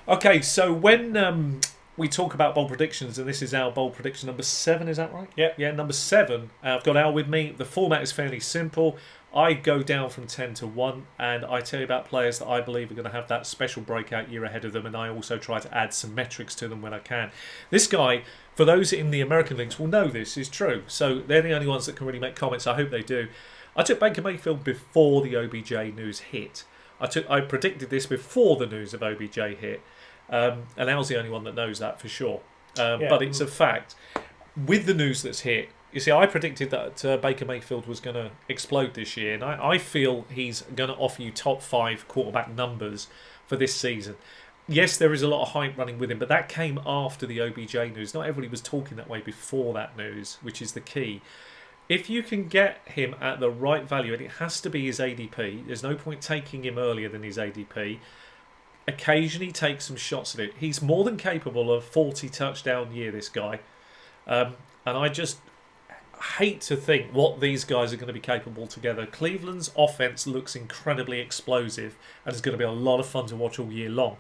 Okay, so when we talk about bold predictions, and this is our bold prediction number 7, is that right? Yeah, number 7. I've got Al with me. The format is fairly simple. I go down from 10 to 1, and I tell you about players that I believe are going to have that special breakout year ahead of them, and I also try to add some metrics to them when I can. This guy, for those in the American links, will know this is true, so they're the only ones that can really make comments. I hope they do. I took Baker Mayfield before the OBJ news hit. I predicted this before the news of OBJ hit, and Al's the only one that knows that for sure. But it's a fact. With the news that's hit, you see, I predicted that Baker Mayfield was going to explode this year, and I feel he's going to offer you top 5 quarterback numbers for this season. Yes, there is a lot of hype running with him, but that came after the OBJ news. Not everybody was talking that way before that news, which is the key. If you can get him at the right value, and it has to be his ADP, there's no point taking him earlier than his ADP. Occasionally take some shots at it. He's more than capable of 40 touchdown year, this guy. And I just hate to think what these guys are going to be capable together. Cleveland's offense looks incredibly explosive and is going to be a lot of fun to watch all year long.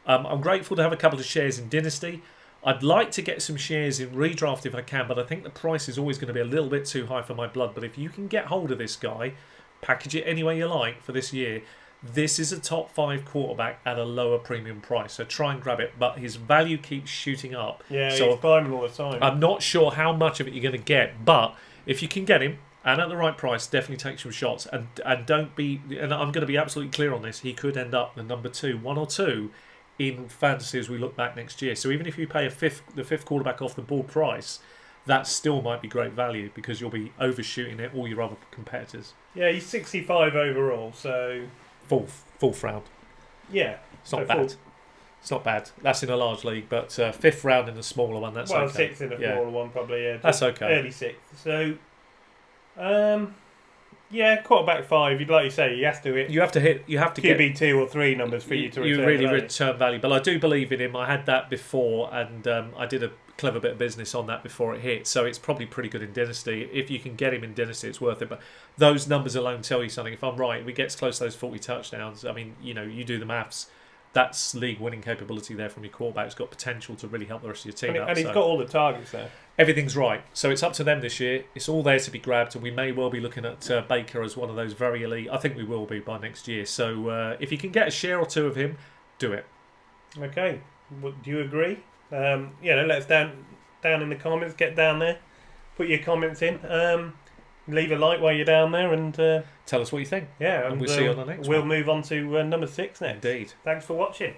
I'm grateful to have a couple of shares in Dynasty. I'd like to get some shares in redraft if I can, but I think the price is always going to be a little bit too high for my blood. But if you can get hold of this guy, package it any way you like for this year, this is a top 5 quarterback at a lower premium price. So try and grab it. But his value keeps shooting up. Yeah, so he's climbing all the time. I'm not sure how much of it you're going to get, but if you can get him and at the right price, definitely take some shots. And don't be. And I'm going to be absolutely clear on this. He could end up the number 2, 1 or 2 in fantasy as we look back next year. So even if you pay the fifth quarterback off the board price, that still might be great value because you'll be overshooting it all your other competitors. Yeah, he's 65 overall, so fourth round. Yeah, it's not bad. It's not bad. That's in a large league, but 5th round in a smaller one. That's okay. 6th in a smaller one, probably. Yeah, that's okay. Early 6th. So, yeah, quarterback 5. Like you say, you have to hit. You have to QB get 2 or 3 numbers for you to return. You really value. return value, but I do believe in him. I had that before, and I did a clever bit of business on that before it hit. So it's probably pretty good in Dynasty. If you can get him in Dynasty, it's worth it. But those numbers alone tell you something. If I'm right, if he gets close to those 40 touchdowns, I mean, you do the maths. That's league-winning capability there from your quarterback. It's got potential to really help the rest of your team out. And he's got all the targets there. Everything's right. So it's up to them this year. It's all there to be grabbed, and we may well be looking at Baker as one of those very elite. I think we will be by next year. So if you can get a share or 2 of him, do it. Okay. Do you agree? Let us down in the comments. Get down there. Put your comments in. Leave a like while you're down there and tell us what you think. Yeah, and we'll see you on the next one. We'll move on to number 6 next. Indeed. Thanks for watching.